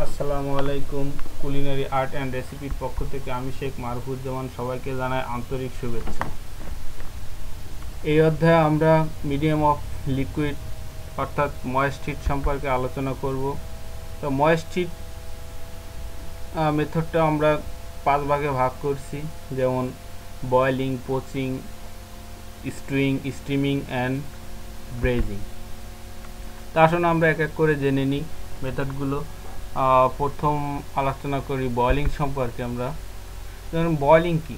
আসসালামু আলাইকুম। Culinary art and রেসিপির পক্ষ থেকে আমি শেখ মারুফুজ্জামান সবাইকে জানাই আন্তরিক শুভেচ্ছা। এই অধ্যায়ে আমরা মিডিয়াম অফ লিকুইড অর্থাৎ ময়েস্ট হিট সম্পর্কে আলোচনা করব। তো ময়েস্ট হিট মেথডটা আমরা 5 ভাগে ভাগ করছি, যেমন boiling, poaching, stewing, steaming and braising. তা আসলে আমরা এক এক করে জেনে নিই মেথডগুলো। প্রথম আলোচনা করি বয়েলিং সম্পর্কে। আমরা যেমন বয়েলিং কি?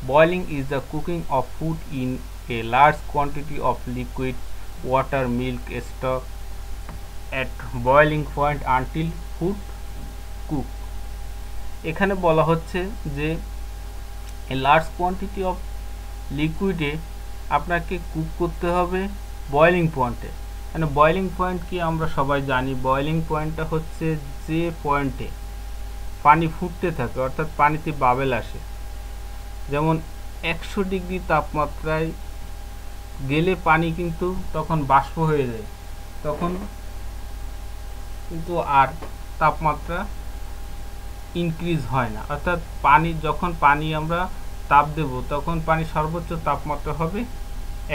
Boiling is the cooking of food in a large quantity of liquid water, milk, stock at boiling point until food cook. এখানে বলা হচ্ছে যে এ লার্জ কোয়ান্টিটি অফ লিকুইডে আপনাকে কুক করতে হবে বয়েলিং পয়েন্টে। মানে বয়েলিং পয়েন্ট কি আমরা সবাই জানি। বয়েলিং পয়েন্টটা হচ্ছে যে পয়েন্টে পানি ফুটতে থাকে, অর্থাৎ পানিতে বাবেল আসে। যেমন 100 ডিগ্রি তাপমাত্রায় গেলে পানি কিন্তু তখন বাষ্প হয়ে যায়, তখন কিন্তু আর তাপমাত্রা ইনক্রিজ হয় না। অর্থাৎ যখন পানি আমরা তাপ দেব তখন পানি সর্বোচ্চ তাপমাত্রা হবে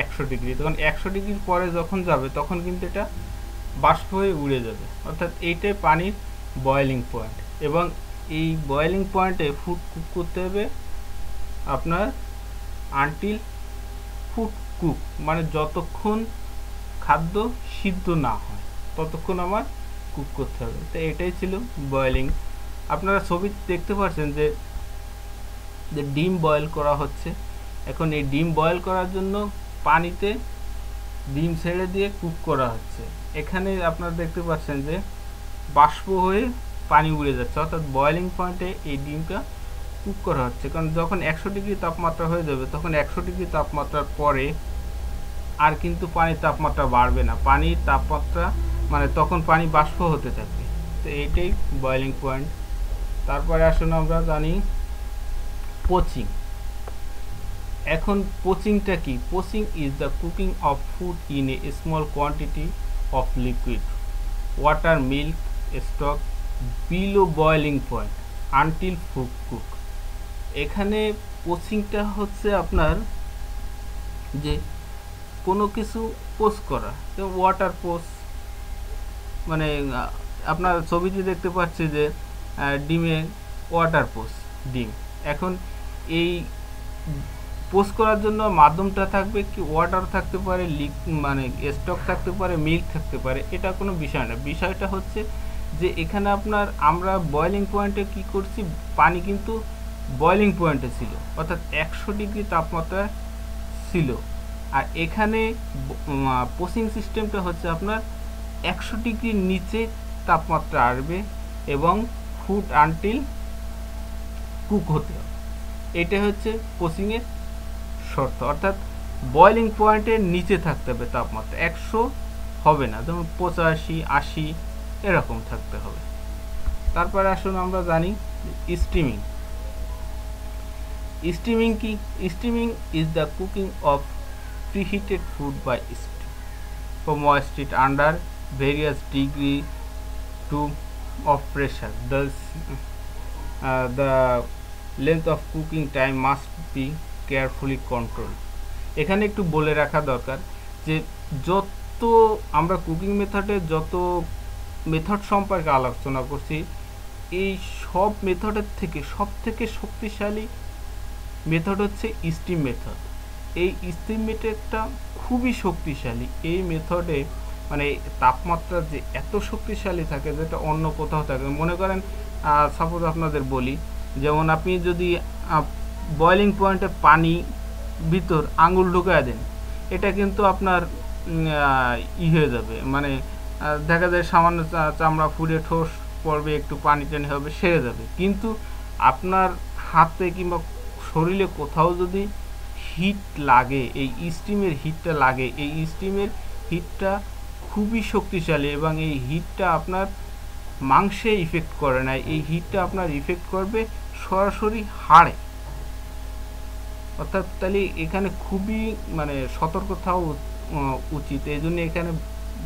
100 ডিগ্রি। তখন 100 ডিগ্রির পরে যখন যাবে তখন কিন্তু এটা বাষ্প হয়ে উড়ে যাবে। অর্থাৎ এইটাই পানির বয়েলিং পয়েন্ট। এবং এই বয়েলিং পয়েন্টে ফুড কুক করতে হবে আপনার আনটিল ফুড কুক, মানে যতক্ষণ খাদ্য সিদ্ধ না হয় ততক্ষণ আমার কুক করতে হবে। তো এটাই ছিল বয়েলিং। আপনারা ছবি দেখতে পাচ্ছেন যে ডিম বয়েল করা হচ্ছে। এখন এই ডিম বয়েল করার জন্য পানিতে ডিম ছেড়ে দিয়ে কুক করা হচ্ছে। এখানে আপনারা দেখতে পাচ্ছেন যে বাষ্প হয়ে পানি উড়ে যাচ্ছে, অর্থাৎ বয়েলিং পয়েন্টে এই ডিমটা কুক করা হচ্ছে। কারণ যখন 100 ডিগ্রি তাপমাত্রা হয়ে যাবে তখন 100 ডিগ্রি তাপমাত্রার পরে আর কিন্তু পানির তাপমাত্রা বাড়বে না, পানির তাপমাত্রা মানে তখন পানি বাষ্প হতে থাকবে। তো এইটাই বয়েলিং পয়েন্ট। তারপরে আসুন আমরা জানি পোচিং। এখন পোচিংটা কি? Poaching is the cooking of food in a small quantity of liquid water, milk, stock below boiling point until food cook. এখানে পোচিংটা হচ্ছে আপনার যে কোনো কিছু পোচ করা, যেমন ওয়াটার পোচ। মানে আপনার ছবিতে দেখতে পাচ্ছি যে ডিমে ওয়াটার পোচ ডিম। এখন এই পোস্ট করার জন্য মাধ্যমটা থাকবে কি? ওয়াটার থাকতে পারে, মানে স্টক থাকতে পারে, মিল্ক থাকতে পারে, এটা কোনো বিষয় না। বিষয়টা হচ্ছে যে এখানে আমরা বয়েলিং পয়েন্টে কি করছি, পানি কিন্তু বয়েলিং পয়েন্টে ছিল, অর্থাৎ 100 ডিগ্রি তাপমাত্রায় ছিল। আর এখানে পোচিং সিস্টেমটা হচ্ছে আপনার 100 ডিগ্রির নিচে তাপমাত্রা আসবে এবং ফুড আনটিল কুক হতে হবে। এটা হচ্ছে পোচিংয়ের শর্ত। অর্থাৎ বয়েলিং পয়েন্টের নিচে থাকতে হবে তাপমাত্রা, 100 হবে না, যেমন 85, 80 এরকম থাকতে হবে। তারপরে আসুন আমরা জানি স্টিমিং। স্টিমিং কি? Steaming is the cooking of preheated food by steam for moist heat under various degree to of pressure. The length of cooking time must be carefully controlled. এখানে একটু বলে রাখা দরকার যে যত আমরা কুকিং মেথডে যত মেথড সম্পর্কে আলোচনা করছি, এই সব মেথডের থেকে সবথেকে শক্তিশালী মেথড হচ্ছে স্টিম মেথড। এই স্টিম মেথডটা খুবই শক্তিশালী। এই মেথডে মানে তাপমাত্রা যে এত শক্তিশালী থাকে যেটা অন্য কোথাও থাকে। মনে করেন সাপোজ আপনাদের বলি, যেমন আপনি যদি বয়েলিং পয়েন্টে পানি ভিতর আঙুল ঢুকায় দেন, এটা কিন্তু আপনার হয়ে যাবে, মানে দেখা যায় সামান্য চামড়া ফুড়ে ঠোস পড়বে, একটু পানি টানি হবে, সেরে যাবে। কিন্তু আপনার হাতে কিংবা শরীরে কোথাও যদি হিট লাগে, এই স্টিমের হিটটা লাগে, এই স্টিমের হিটটা খুবই শক্তিশালী এবং এই হিটটা আপনার মাংসে ইফেক্ট করে না, এই হিটটা আপনার ইফেক্ট করবে সরাসরি হাড়ে। অর্থাৎ তাহলে এখানে খুবই মানে সতর্ক থাকা উচিত। এই জন্য এখানে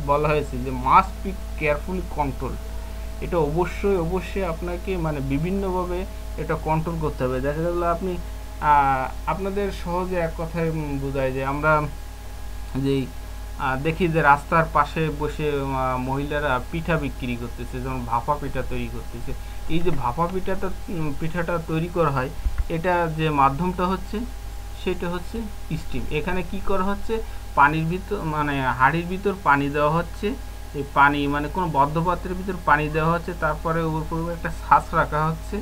বলা হয়েছে যে মাস্ট বি কেয়ারফুলি কন্ট্রোল। এটা অবশ্যই অবশ্যই আপনাকে মানে বিভিন্নভাবে এটা কন্ট্রোল করতে হবে। দেখা গেল আপনি আপনাদের সহজে এক কথায় বোঝায় যে আমরা যেই দেখি যে রাস্তার পাশে বসে মহিলারা পিঠা বিক্রি করতেছে, যেমন ভাপা পিঠা তৈরি করতেছে। এই যে ভাপা পিঠাটা তৈরি করা হয়, এটা যে মাধ্যমটা হচ্ছে সেটা হচ্ছে স্টিম। এখানে কি করা হচ্ছে, পানির ভিতর মানে হাঁড়ির ভিতর পানি দেওয়া হচ্ছে, এই পানি মানে কোনো বদ্ধ পাত্রের ভিতর পানি দেওয়া হচ্ছে, তারপরে ওর উপর একটা ছাঁচ রাখা হচ্ছে।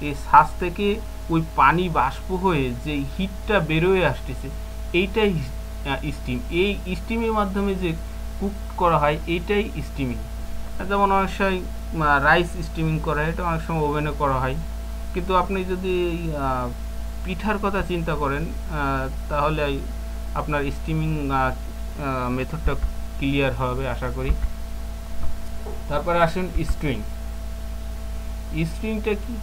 এই ছাঁচ থেকে ওই পানি বাষ্প হয়ে যে হিটটা বেরোয় আসতেছে, এইটাই স্টিম। এই স্টিমের মাধ্যমে যে কুক করা হয় এইটাই স্টিমিং। যেমন অনেক সময় রাইস স্টিমিং করা হয়, এটা অনেক সময় ওভেনে করা হয়। কিন্তু আপনি যদি পিঠার কথা চিন্তা করেন তাহলে আপনার স্টিমিং মেথডটা ক্লিয়ার হবে আশা করি। তারপরে আসুন স্টুইং। স্টুইংটা কি?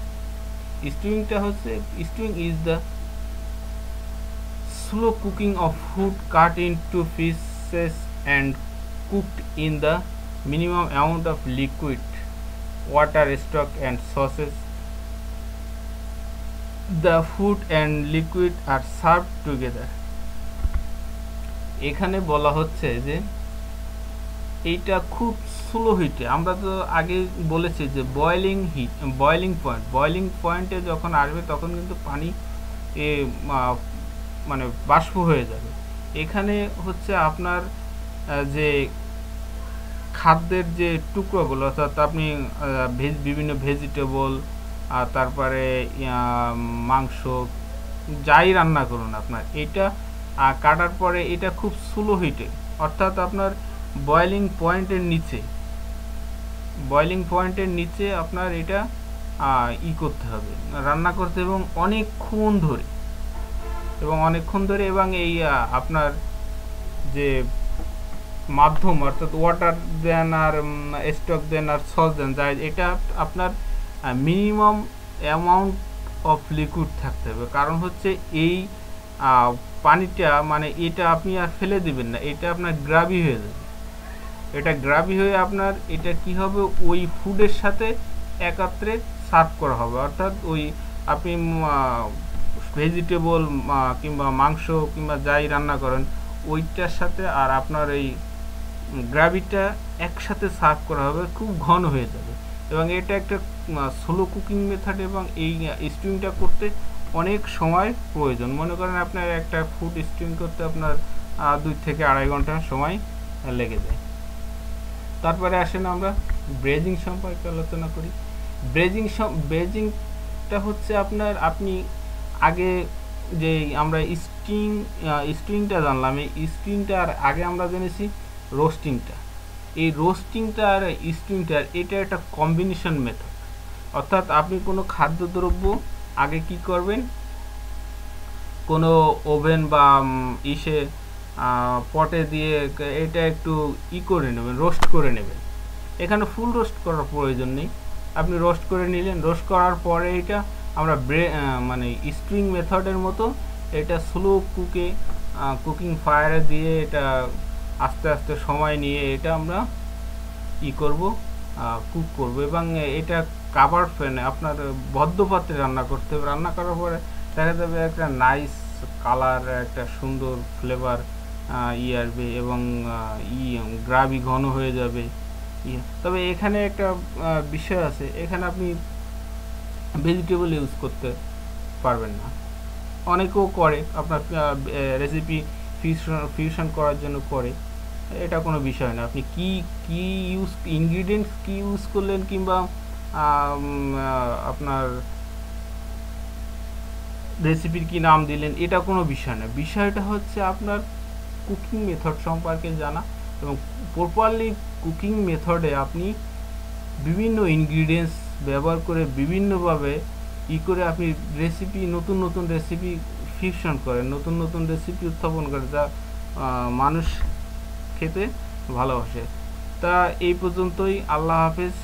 স্টুইংটা হচ্ছে, stewing is the slow cooking of food cut into pieces and cooked in the minimum amount of liquid, water, stock and sauces. The food and liquid are served together. এখানে বলা হচ্ছে যে এইটা খুব স্লো হিটে, আমরা তো আগে বলেছি যে বয়েলিং পয়েন্টে যখন আসবে তখন কিন্তু পানি মানে বাষ্প হয়ে যাবে। এখানে হচ্ছে আপনার যে খাদ্যের যে টুকরোগুলো, অর্থাৎ আপনি বিভিন্ন ভেজিটেবল তারপরে মাংস যাই রান্না করুন আপনার, এটা কাটার পরে এটা খুব স্লো হিটে, অর্থাৎ আপনার বয়েলিং পয়েন্টের নিচে আপনার এটা করতে হবে, রান্না করতে এবং অনেকক্ষণ ধরে এবং এই আপনার যে মাধ্যম, অর্থাৎ ওয়াটার দেন আর স্টক দেন আর সস দেন, যাই এটা আপনার মিনিমাম অ্যামাউন্ট অফ লিকুইড থাকতে হবে। কারণ হচ্ছে এই পানিটা মানে এটা আপনি আর ফেলে দিবেন না, এটা আপনার গ্রাভি হয়ে যাবে। এটা গ্রাভি হয়ে আপনার এটা কি হবে, ওই ফুডের সাথে একাত্রে সার্ভ করা হবে। অর্থাৎ ওই আপনি ভেজিটেবল কিংবা মাংস কিংবা যাই রান্না করেন ওইটার সাথে আর আপনার এই গ্রাভিটা একসাথে সার্ভ করা হবে, খুব ঘন হয়ে যাবে। এবং এটা একটা স্লো কুকিং মেথড এবং এই স্টিউইংটা করতে অনেক সময় প্রয়োজন। মনে করেন আপনার একটা ফুড স্টিউইং করতে আপনার 2 থেকে 2.5 ঘন্টা সময় লেগে যায়। তারপরে আসেন আমরা ব্রেজিং সম্পর্কে আলোচনা করি। ব্রেজিংটা হচ্ছে আপনার, আপনি আগে যে আমরা স্টিংটা জানলাম, এই স্টিংটার আগে আমরা জেনেছি রোস্টিংটা। এই রোস্টিংটা আর স্টিংটার এটা একটা কম্বিনেশন মেথড। অর্থাৎ আপনি কোনো খাদ্যদ্রব্য আগে কি করবেন, কোনো ওভেন বা পটে দিয়ে এটা একটু করে নেবেন, রোস্ট করে নেবেন। এখানে ফুল রোস্ট করার প্রয়োজন নেই, আপনি রোস্ট করে নিলেন। রোস্ট করার পরে এটা আমরা মানে স্টিং মেথডের মতো এটা স্লো কুকিং ফায়ারে দিয়ে এটা আস্তে আস্তে সময় নিয়ে এটা আমরা কুক করব। এবং এটা কাভার ফ্যানে আপনার বদ্ধ পাত্রে রান্না করতে হবে। রান্না করার পরে দেখা যাবে একটা নাইস কালার, একটা সুন্দর ফ্লেভার আসবে এবং গ্রাভি ঘন হয়ে যাবে। তবে এখানে একটা বিষয় আছে, এখানে আপনি ভেজিটেবল ইউজ করতে পারবেন না। অনেকেও করে, আপনার রেসিপি ফিউশন করার জন্য করে, এটা কোনো বিষয় না। আপনি কি ইনগ্রিডিয়েন্টস কি ইউজ করলেন কিংবা আপনার রেসিপির কি নাম দিলেন, এটা কোনো বিষয় না। বিষয়টা হচ্ছে আপনার কুকিং মেথড সম্পর্কে জানা এবং প্রপারলি কুকিং মেথডে আপনি বিভিন্ন ইনগ্রিডিয়েন্টস ব্যবহার করে বিভিন্নভাবে করে আপনি নতুন রেসিপি ফিউশন করেন, নতুন রেসিপি উত্থাপন করেন যা মানুষ খেতে ভালোবাসে। তা এই পর্যন্তই। আল্লাহ হাফেজ।